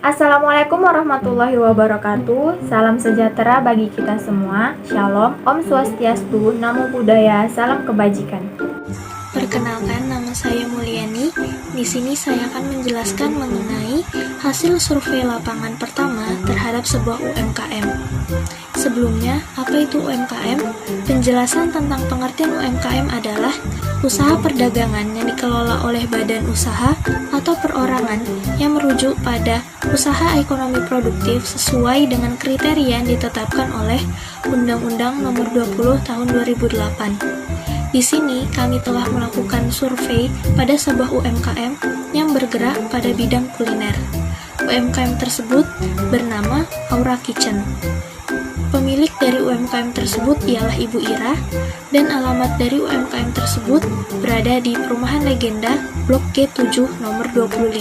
Assalamualaikum warahmatullahi wabarakatuh. Salam sejahtera bagi kita semua. Shalom, Om Swastiastu, Namo Buddhaya, salam kebajikan. Perkenalkan, nama saya Mulyani. Di sini saya akan menjelaskan mengenai hasil survei lapangan pertama terhadap sebuah UMKM. Sebelumnya, apa itu UMKM? Penjelasan tentang pengertian UMKM adalah usaha perdagangan yang dikelola oleh badan usaha atau perorangan yang merujuk pada usaha ekonomi produktif sesuai dengan kriteria yang ditetapkan oleh Undang-Undang Nomor 20 Tahun 2008. Di sini kami telah melakukan survei pada sebuah UMKM yang bergerak pada bidang kuliner. UMKM tersebut bernama Aura Kitchen. Pemilik dari UMKM tersebut ialah Ibu Ira, dan alamat dari UMKM tersebut berada di Perumahan Legenda, Blok G7, nomor 25.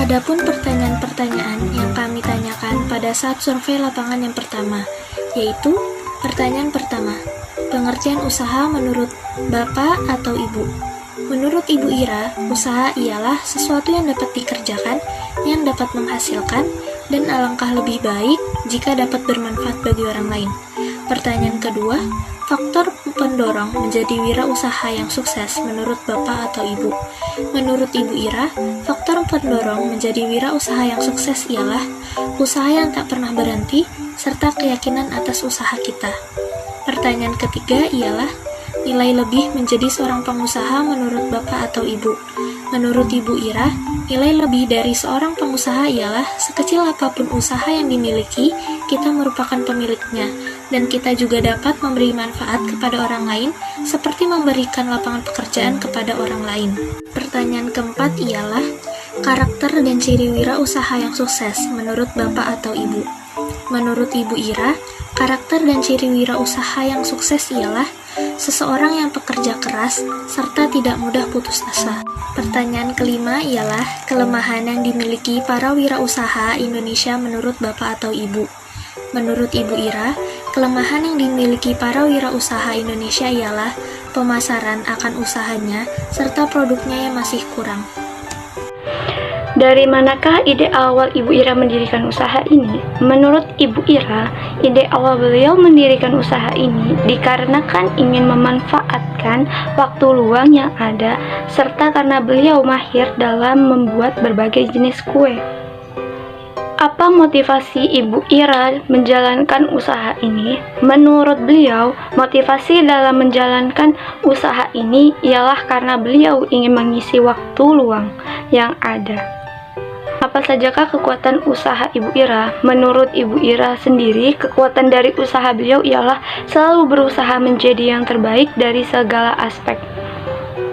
Adapun pertanyaan-pertanyaan yang kami tanyakan pada saat survei lapangan yang pertama, yaitu pertanyaan pertama, pengertian usaha menurut Bapak atau Ibu. Menurut Ibu Ira, usaha ialah sesuatu yang dapat dikerjakan, yang dapat menghasilkan, dan alangkah lebih baik jika dapat bermanfaat bagi orang lain. Pertanyaan kedua, faktor pendorong menjadi wirausaha yang sukses menurut Bapak atau Ibu. Menurut Ibu Ira, faktor pendorong menjadi wirausaha yang sukses ialah usaha yang tak pernah berhenti, serta keyakinan atas usaha kita. Pertanyaan ketiga ialah nilai lebih menjadi seorang pengusaha menurut Bapak atau Ibu. Menurut Ibu Ira, nilai lebih dari seorang pengusaha ialah sekecil apapun usaha yang dimiliki, kita merupakan pemiliknya, dan kita juga dapat memberi manfaat kepada orang lain, seperti memberikan lapangan pekerjaan kepada orang lain. Pertanyaan keempat ialah karakter dan ciri wirausaha yang sukses menurut Bapak atau Ibu. Menurut Ibu Ira, karakter dan ciri wirausaha yang sukses ialah seseorang yang pekerja keras serta tidak mudah putus asa. Pertanyaan kelima ialah kelemahan yang dimiliki para wirausaha Indonesia menurut Bapak atau Ibu. Menurut Ibu Ira, kelemahan yang dimiliki para wirausaha Indonesia ialah pemasaran akan usahanya serta produknya yang masih kurang. Dari manakah ide awal Ibu Ira mendirikan usaha ini? Menurut Ibu Ira, ide awal beliau mendirikan usaha ini dikarenakan ingin memanfaatkan waktu luang yang ada, serta karena beliau mahir dalam membuat berbagai jenis kue. Apa motivasi Ibu Ira menjalankan usaha ini? Menurut beliau, motivasi dalam menjalankan usaha ini ialah karena beliau ingin mengisi waktu luang yang ada. Apa sajakah kekuatan usaha Ibu Ira? Menurut Ibu Ira sendiri, kekuatan dari usaha beliau ialah selalu berusaha menjadi yang terbaik dari segala aspek.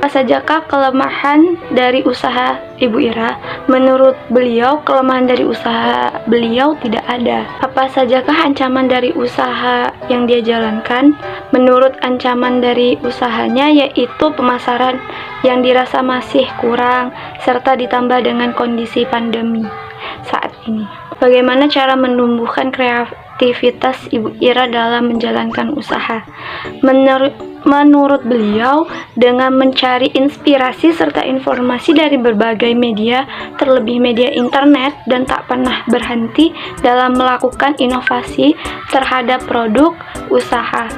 Apa sajakah kelemahan dari usaha Ibu Ira? Menurut beliau, kelemahan dari usaha beliau tidak ada. Apa sajakah ancaman dari usaha yang dia jalankan? Menurut ancaman dari usahanya yaitu pemasaran yang dirasa masih kurang, serta ditambah dengan kondisi pandemi saat ini. Bagaimana cara menumbuhkan kreativitas Ibu Ira dalam menjalankan usaha? Menurut beliau, dengan mencari inspirasi serta informasi dari berbagai media, terlebih media internet, dan tak pernah berhenti dalam melakukan inovasi terhadap produk usaha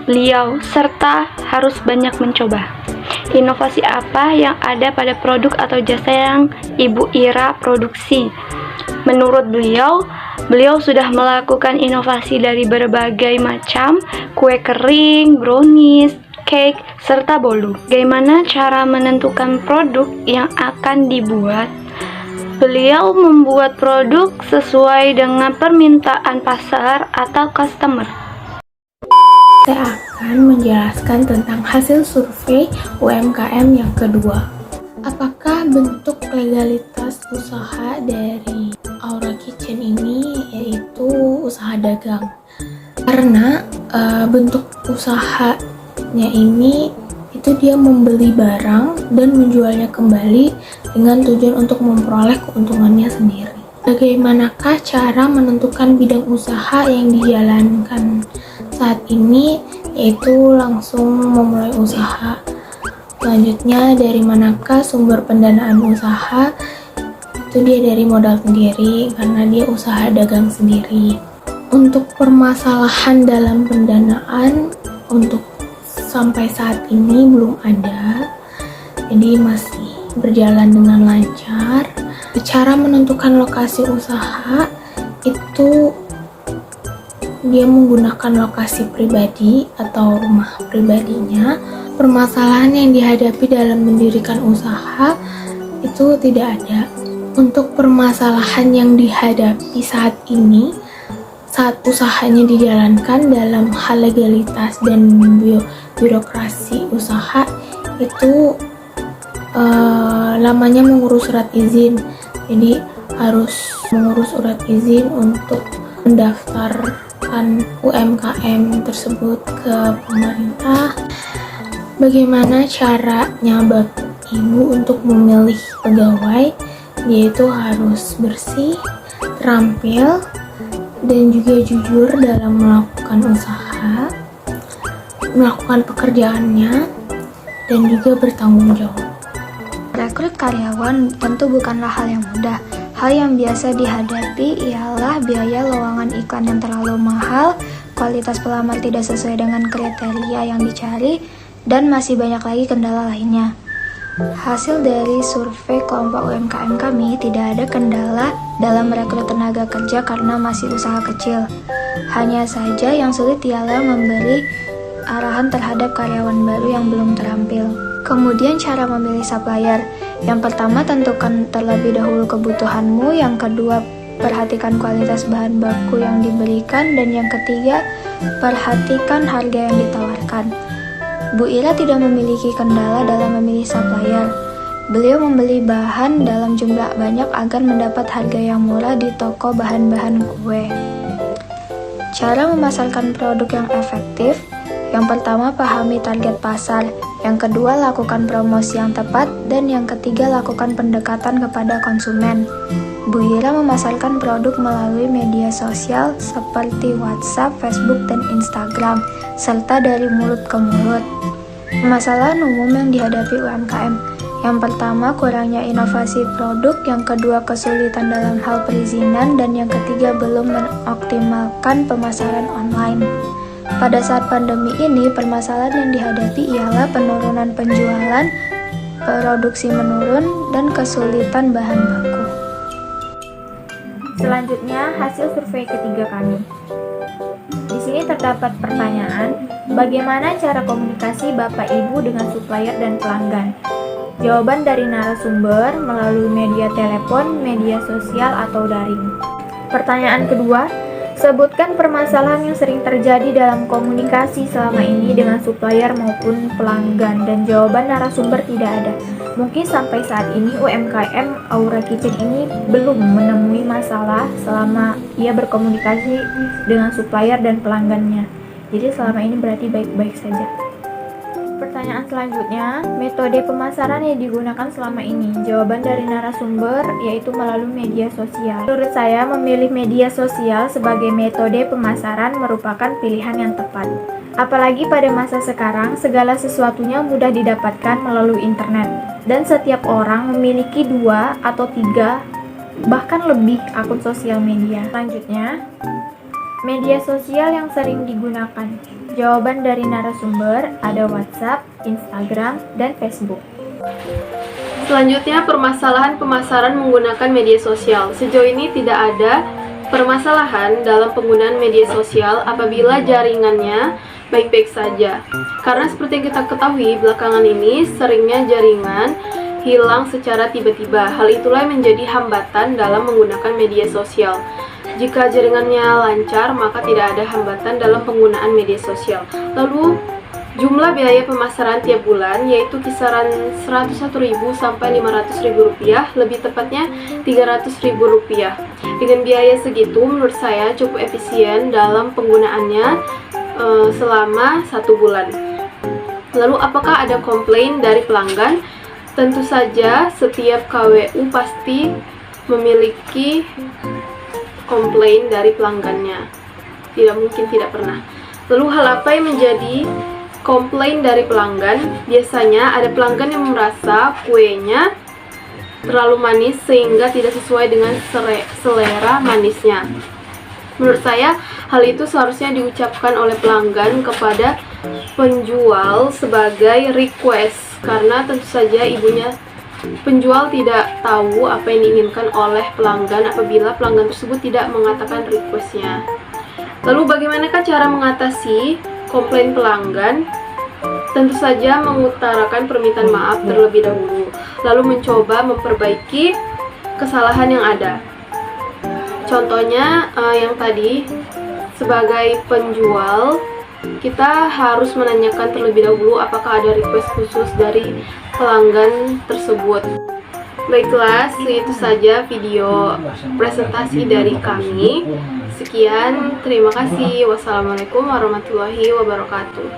beliau, serta harus banyak mencoba. Inovasi apa yang ada pada produk atau jasa yang Ibu Ira produksi? Menurut beliau sudah melakukan inovasi dari berbagai macam kue kering, brownies, cake, serta bolu. Bagaimana cara menentukan produk yang akan dibuat? Beliau membuat produk sesuai dengan permintaan pasar atau customer. Saya akan menjelaskan tentang hasil survei UMKM yang kedua. Apakah bentuk legalitas usaha dari Aura Kitchen ini yaitu usaha dagang? Karena bentuk usahanya ini itu dia membeli barang dan menjualnya kembali dengan tujuan untuk memperoleh keuntungannya sendiri. Bagaimanakah cara menentukan bidang usaha yang dijalankan saat ini? Yaitu langsung memulai usaha. Selanjutnya, dari manakah sumber pendanaan usaha? itu dia dari modal sendiri karena dia usaha dagang sendiri. Untuk permasalahan dalam pendanaan untuk sampai saat ini belum ada, jadi masih berjalan dengan lancar. Cara menentukan lokasi usaha itu dia menggunakan lokasi pribadi atau rumah pribadinya. Permasalahan yang dihadapi dalam mendirikan usaha itu tidak ada. Untuk permasalahan yang dihadapi saat ini, saat usahanya dijalankan dalam hal legalitas dan birokrasi usaha, itu lamanya mengurus surat izin. Jadi harus mengurus surat izin untuk mendaftarkan UMKM tersebut ke pemerintah. Bagaimana caranya Bapak Ibu untuk memilih pegawai? Yaitu harus bersih, terampil, dan juga jujur dalam melakukan usaha, melakukan pekerjaannya, dan juga bertanggung jawab. Rekrut karyawan tentu bukanlah hal yang mudah. Hal yang biasa dihadapi ialah biaya lowongan iklan yang terlalu mahal, kualitas pelamar tidak sesuai dengan kriteria yang dicari, dan masih banyak lagi kendala lainnya. Hasil dari survei kelompok UMKM kami, tidak ada kendala dalam merekrut tenaga kerja karena masih usaha kecil. Hanya saja yang sulit ialah memberi arahan terhadap karyawan baru yang belum terampil. Kemudian cara memilih supplier. Yang pertama, tentukan terlebih dahulu kebutuhanmu. Yang kedua, perhatikan kualitas bahan baku yang diberikan. Dan yang ketiga, perhatikan harga yang ditawarkan. Bu Ira tidak memiliki kendala dalam memilih supplier. Beliau membeli bahan dalam jumlah banyak agar mendapat harga yang murah di toko bahan-bahan kue. Cara memasarkan produk yang efektif. Yang pertama, pahami target pasar. Yang kedua, lakukan promosi yang tepat. Dan yang ketiga, lakukan pendekatan kepada konsumen. Bu Ira memasarkan produk melalui media sosial seperti WhatsApp, Facebook, dan Instagram, serta dari mulut ke mulut. Permasalahan umum yang dihadapi UMKM. Yang pertama, kurangnya inovasi produk. Yang kedua, kesulitan dalam hal perizinan. Dan yang ketiga, belum mengoptimalkan pemasaran online. Pada saat pandemi ini, permasalahan yang dihadapi ialah penurunan penjualan, produksi menurun, dan kesulitan bahan baku. Selanjutnya, hasil survei ketiga kami. Di sini terdapat pertanyaan, bagaimana cara komunikasi Bapak Ibu dengan supplier dan pelanggan? Jawaban dari narasumber melalui media telepon, media sosial, atau daring. Pertanyaan kedua, sebutkan permasalahan yang sering terjadi dalam komunikasi selama ini dengan supplier maupun pelanggan, dan jawaban narasumber tidak ada. Mungkin sampai saat ini UMKM Aura Kitchen ini belum menemui masalah selama ia berkomunikasi dengan supplier dan pelanggannya. Jadi selama ini berarti baik-baik saja. Pertanyaan selanjutnya, metode pemasaran yang digunakan selama ini. Jawaban dari narasumber yaitu melalui media sosial. Menurut saya, memilih media sosial sebagai metode pemasaran merupakan pilihan yang tepat. Apalagi pada masa sekarang, segala sesuatunya mudah didapatkan melalui internet. Dan setiap orang memiliki 2 atau 3, bahkan lebih akun sosial media. Selanjutnya, media sosial yang sering digunakan. Jawaban dari narasumber ada WhatsApp, Instagram, dan Facebook. Selanjutnya, permasalahan pemasaran menggunakan media sosial. Sejauh ini tidak ada permasalahan dalam penggunaan media sosial apabila jaringannya baik-baik saja. Karena seperti yang kita ketahui, belakangan ini seringnya jaringan hilang secara tiba-tiba. Hal itulah yang menjadi hambatan dalam menggunakan media sosial. Jika jaringannya lancar, maka tidak ada hambatan dalam penggunaan media sosial. Lalu, jumlah biaya pemasaran tiap bulan yaitu kisaran 101.000 sampai 500.000 rupiah, lebih tepatnya 300.000 rupiah. Dengan biaya segitu, menurut saya cukup efisien dalam penggunaannya selama 1 bulan. Lalu, apakah ada komplain dari pelanggan? Tentu saja, setiap KWU pasti memiliki komplain dari pelanggannya. Tidak mungkin tidak pernah. Lalu hal apa yang menjadi komplain dari pelanggan? Biasanya ada pelanggan yang merasa kuenya terlalu manis sehingga tidak sesuai dengan selera manisnya. Menurut saya, hal itu seharusnya diucapkan oleh pelanggan kepada penjual sebagai request, karena tentu saja penjual tidak tahu apa yang diinginkan oleh pelanggan apabila pelanggan tersebut tidak mengatakan requestnya. Lalu bagaimanakah cara mengatasi komplain pelanggan? Tentu saja mengutarakan permintaan maaf terlebih dahulu, lalu mencoba memperbaiki kesalahan yang ada. Contohnya yang tadi, sebagai penjual kita harus menanyakan terlebih dahulu apakah ada request khusus dari pelanggan tersebut. Baiklah, itu saja video presentasi dari kami. Sekian, terima kasih. Wassalamualaikum warahmatullahi wabarakatuh.